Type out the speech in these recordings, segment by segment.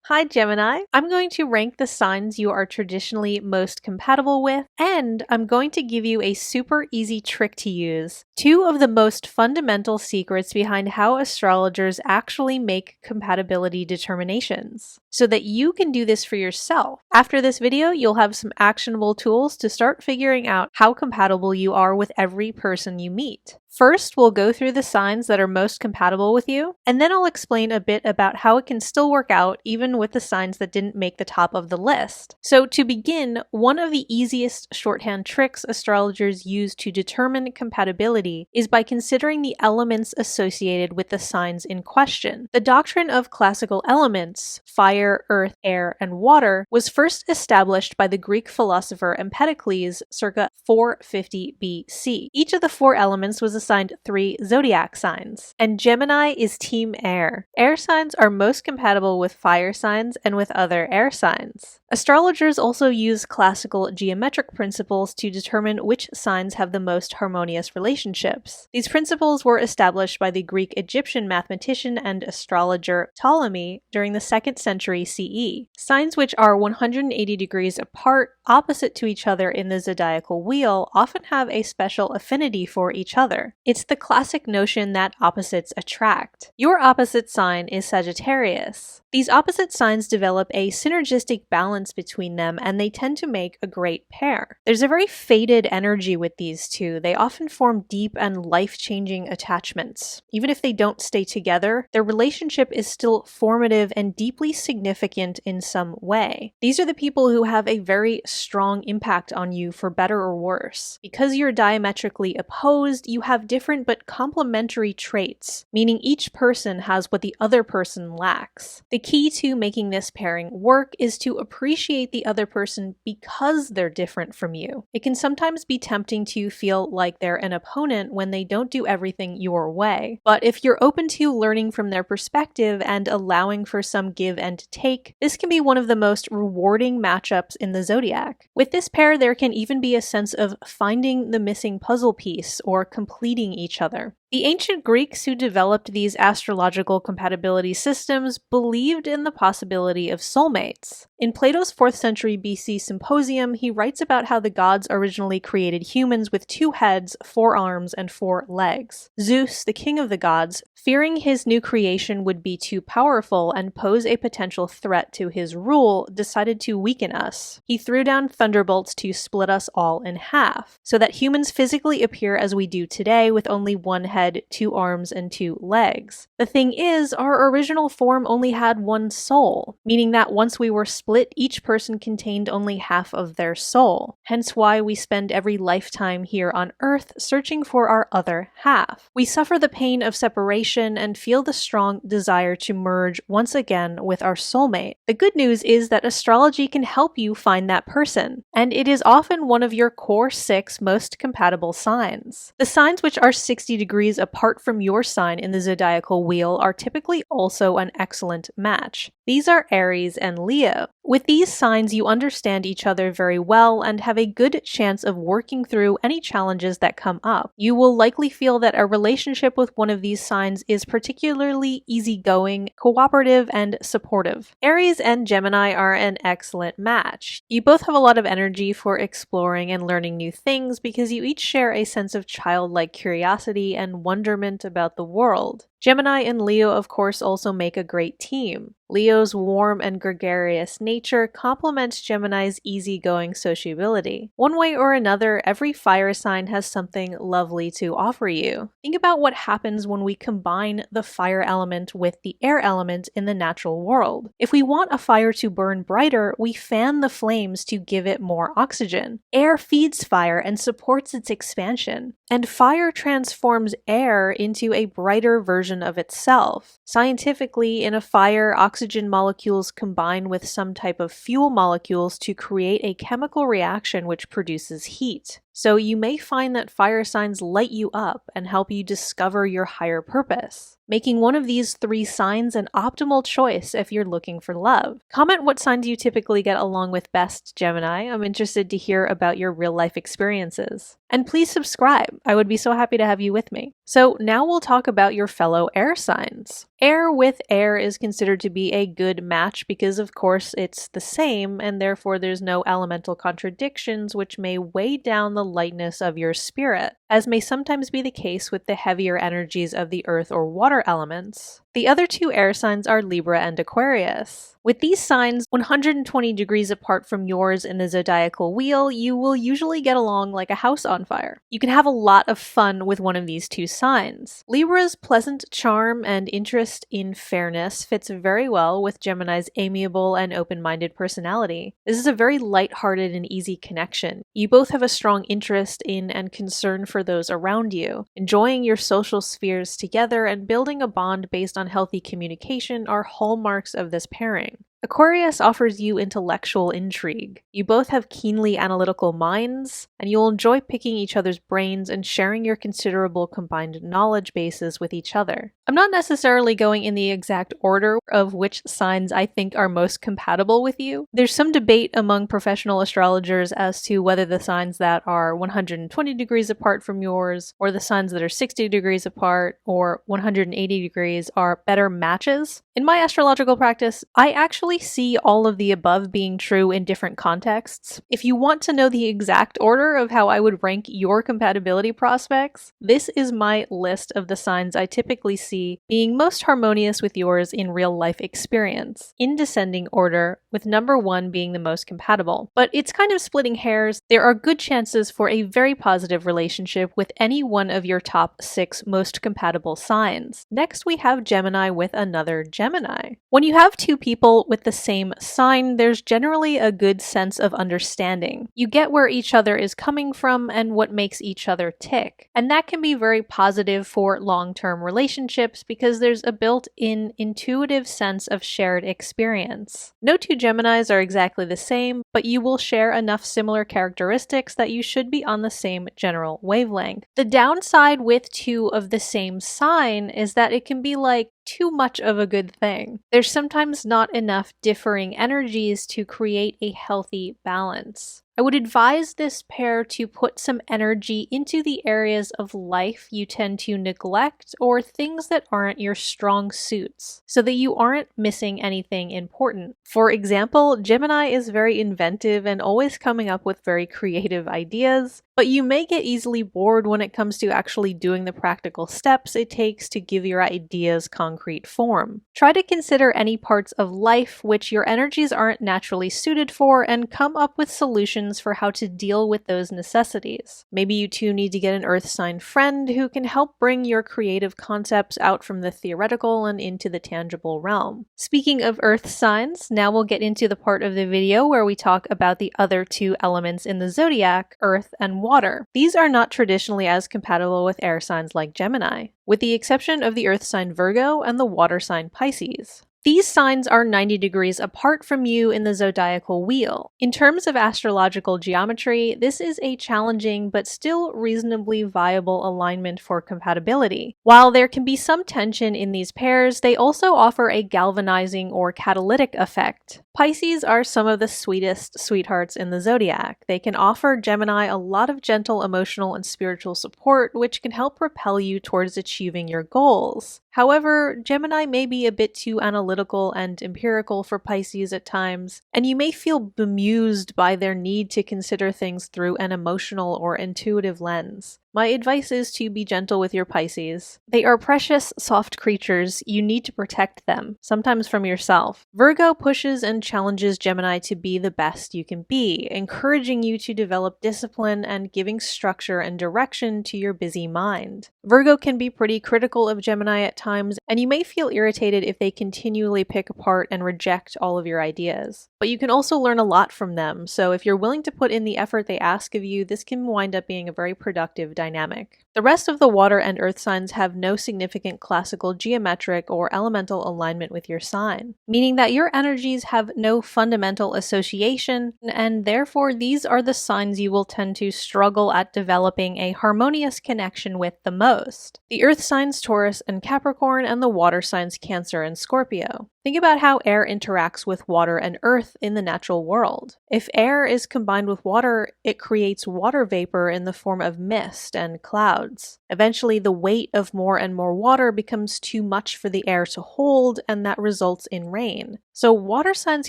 Hi Gemini, I'm going to rank the signs you are traditionally most compatible with, and I'm going to give you a super easy trick to use. 2 of the most fundamental secrets behind how astrologers actually make compatibility determinations, so that you can do this for yourself. After this video, you'll have some actionable tools to start figuring out how compatible you are with every person you meet. First, we'll go through the signs that are most compatible with you, and then I'll explain a bit about how it can still work out even with the signs that didn't make the top of the list. So to begin, one of the easiest shorthand tricks astrologers use to determine compatibility is by considering the elements associated with the signs in question. The doctrine of classical elements, fire, earth, air, and water, was first established by the Greek philosopher Empedocles circa 450 BC. Each of the 4 elements was assigned 3 zodiac signs, and Gemini is team air. Air signs are most compatible with fire signs and with other air signs. Astrologers also use classical geometric principles to determine which signs have the most harmonious relationships. These principles were established by the Greek-Egyptian mathematician and astrologer Ptolemy during the 2nd century CE. Signs which are 180 degrees apart, opposite to each other in the zodiacal wheel, often have a special affinity for each other. It's the classic notion that opposites attract. Your opposite sign is Sagittarius. These opposite signs develop a synergistic balance between them, and they tend to make a great pair. There's a very fated energy with these two. They often form deep and life-changing attachments. Even if they don't stay together, their relationship is still formative and deeply significant in some way. These are the people who have a very strong impact on you for better or worse. Because you're diametrically opposed, you have different but complementary traits, meaning each person has what the other person lacks. The key to making this pairing work is to appreciate the other person because they're different from you. It can sometimes be tempting to feel like they're an opponent when they don't do everything your way. But if you're open to learning from their perspective and allowing for some give and take, this can be one of the most rewarding matchups in the zodiac. With this pair, there can even be a sense of finding the missing puzzle piece or completing each other. The ancient Greeks who developed these astrological compatibility systems believed in the possibility of soulmates. In Plato's 4th century BC Symposium, he writes about how the gods originally created humans with 2 heads, 4 arms, and 4 legs. Zeus, the king of the gods, fearing his new creation would be too powerful and pose a potential threat to his rule, decided to weaken us. He threw down thunderbolts to split us all in half, so that humans physically appear as we do today with only 1 head, 2 arms, and 2 legs. The thing is, our original form only had 1 soul, meaning that once we were split, each person contained only half of their soul. Hence why we spend every lifetime here on Earth searching for our other half. We suffer the pain of separation and feel the strong desire to merge once again with our soulmate. The good news is that astrology can help you find that person, and it is often one of your core 6 most compatible signs. The signs which are 60 degrees apart from your sign in the zodiacal wheel are typically also an excellent match. These are Aries and Leo. With these signs, you understand each other very well and have a good chance of working through any challenges that come up. You will likely feel that a relationship with one of these signs is particularly easygoing, cooperative, and supportive. Aries and Gemini are an excellent match. You both have a lot of energy for exploring and learning new things because you each share a sense of childlike curiosity and wonderment about the world. Gemini and Leo, of course, also make a great team. Leo's warm and gregarious nature complements Gemini's easygoing sociability. One way or another, every fire sign has something lovely to offer you. Think about what happens when we combine the fire element with the air element in the natural world. If we want a fire to burn brighter, we fan the flames to give it more oxygen. Air feeds fire and supports its expansion, and fire transforms air into a brighter version of itself. Scientifically, in a fire, oxygen molecules combine with some type of fuel molecules to create a chemical reaction which produces heat. so you may find that fire signs light you up and help you discover your higher purpose, making one of these 3 signs an optimal choice if you're looking for love. Comment what signs you typically get along with best, Gemini. I'm interested to hear about your real-life experiences. And please subscribe. I would be so happy to have you with me. So now we'll talk about your fellow air signs. Air with air is considered to be a good match because, of course, it's the same, and therefore there's no elemental contradictions which may weigh down the lightness of your spirit, as may sometimes be the case with the heavier energies of the earth or water elements. The other 2 air signs are Libra and Aquarius. With these signs 120 degrees apart from yours in the zodiacal wheel, you will usually get along like a house on fire. You can have a lot of fun with one of these 2 signs. Libra's pleasant charm and interest in fairness fits very well with Gemini's amiable and open-minded personality. This is a very light-hearted and easy connection. You both have a strong interest in and concern for those around you. Enjoying your social spheres together and building a bond based on healthy communication are hallmarks of this pairing. Aquarius offers you intellectual intrigue. You both have keenly analytical minds, and you'll enjoy picking each other's brains and sharing your considerable combined knowledge bases with each other. I'm not necessarily going in the exact order of which signs I think are most compatible with you. There's some debate among professional astrologers as to whether the signs that are 120 degrees apart from yours, or the signs that are 60 degrees apart, or 180 degrees are better matches. In my astrological practice, I actually see all of the above being true in different contexts. If you want to know the exact order of how I would rank your compatibility prospects, this is my list of the signs I typically see being most harmonious with yours in real life experience, in descending order, with number 1 being the most compatible. But it's kind of splitting hairs. There are good chances for a very positive relationship with any one of your top 6 most compatible signs. Next, we have Gemini with another Gemini. When you have 2 people with the same sign, there's generally a good sense of understanding. You get where each other is coming from and what makes each other tick. And that can be very positive for long-term relationships because there's a built-in intuitive sense of shared experience. No 2 Geminis are exactly the same, but you will share enough similar characteristics that you should be on the same general wavelength. The downside with 2 of the same sign is that it can be like too much of a good thing. There's sometimes not enough differing energies to create a healthy balance. I would advise this pair to put some energy into the areas of life you tend to neglect or things that aren't your strong suits, so that you aren't missing anything important. For example, Gemini is very inventive and always coming up with very creative ideas, but you may get easily bored when it comes to actually doing the practical steps it takes to give your ideas concrete form. Try to consider any parts of life which your energies aren't naturally suited for and come up with solutions for how to deal with those necessities. Maybe you 2 need to get an earth sign friend who can help bring your creative concepts out from the theoretical and into the tangible realm. Speaking of earth signs, now we'll get into the part of the video where we talk about the other 2 elements in the zodiac, earth and water. These are not traditionally as compatible with air signs like Gemini, with the exception of the earth sign Virgo and the water sign Pisces. These signs are 90 degrees apart from you in the zodiacal wheel. In terms of astrological geometry, this is a challenging but still reasonably viable alignment for compatibility. While there can be some tension in these pairs, they also offer a galvanizing or catalytic effect. Pisces are some of the sweetest sweethearts in the zodiac. They can offer Gemini a lot of gentle emotional and spiritual support, which can help propel you towards achieving your goals. However, Gemini may be a bit too analytical and empirical for Pisces at times, and you may feel bemused by their need to consider things through an emotional or intuitive lens. My advice is to be gentle with your Pisces. They are precious, soft creatures. You need to protect them, sometimes from yourself. Virgo pushes and challenges Gemini to be the best you can be, encouraging you to develop discipline and giving structure and direction to your busy mind. Virgo can be pretty critical of Gemini at times, and you may feel irritated if they continually pick apart and reject all of your ideas. But you can also learn a lot from them, so if you're willing to put in the effort they ask of you, this can wind up being a very productive dynamic. The rest of the water and earth signs have no significant classical geometric or elemental alignment with your sign, meaning that your energies have no fundamental association, and therefore these are the signs you will tend to struggle at developing a harmonious connection with the most. The earth signs Taurus and Capricorn, and the water signs Cancer and Scorpio. Think about how air interacts with water and earth in the natural world. If air is combined with water, it creates water vapor in the form of mist and clouds. Eventually, the weight of more and more water becomes too much for the air to hold, and that results in rain. So water signs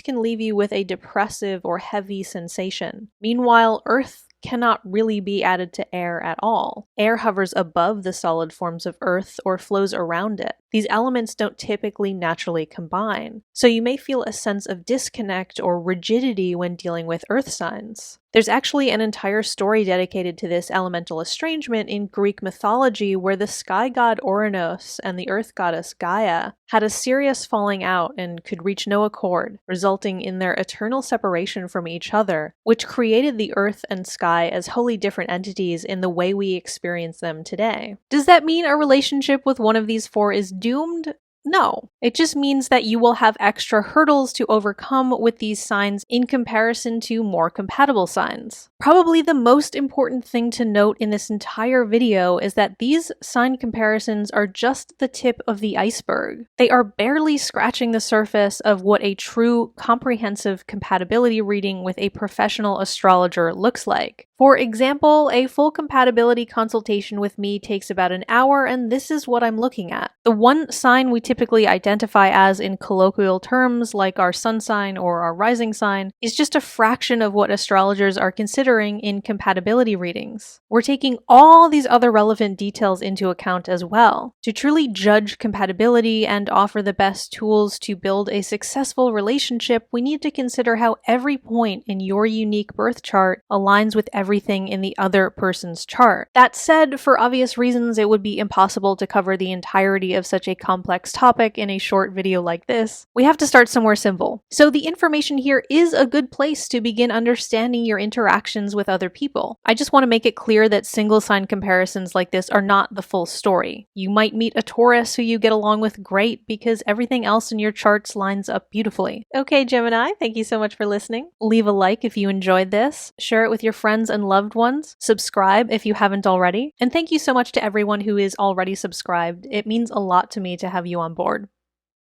can leave you with a depressive or heavy sensation. Meanwhile, earth cannot really be added to air at all. Air hovers above the solid forms of earth or flows around it. These elements don't typically naturally combine, so you may feel a sense of disconnect or rigidity when dealing with earth signs. There's actually an entire story dedicated to this elemental estrangement in Greek mythology, where the sky god Ouranos and the earth goddess Gaia had a serious falling out and could reach no accord, resulting in their eternal separation from each other, which created the earth and sky as wholly different entities in the way we experience them today. Does that mean a relationship with one of these four is doomed? No, it just means that you will have extra hurdles to overcome with these signs in comparison to more compatible signs. Probably the most important thing to note in this entire video is that these sign comparisons are just the tip of the iceberg. They are barely scratching the surface of what a true, comprehensive compatibility reading with a professional astrologer looks like. For example, a full compatibility consultation with me takes about an hour, and this is what I'm looking at. The one sign we typically identify as in colloquial terms, like our sun sign or our rising sign, is just a fraction of what astrologers are considering in compatibility readings. We're taking all these other relevant details into account as well. To truly judge compatibility and offer the best tools to build a successful relationship, we need to consider how every point in your unique birth chart aligns with everything in the other person's chart. That said, for obvious reasons, it would be impossible to cover the entirety of such a complex topic in a short video like this. We have to start somewhere simple. So the information here is a good place to begin understanding your interactions with other people. I just want to make it clear that single sign comparisons like this are not the full story. You might meet a Taurus who you get along with great because everything else in your charts lines up beautifully. Okay, Gemini, thank you so much for listening. Leave a like if you enjoyed this, share it with your friends and loved ones, subscribe if you haven't already, and thank you so much to everyone who is already subscribed. It means a lot to me to have you on board.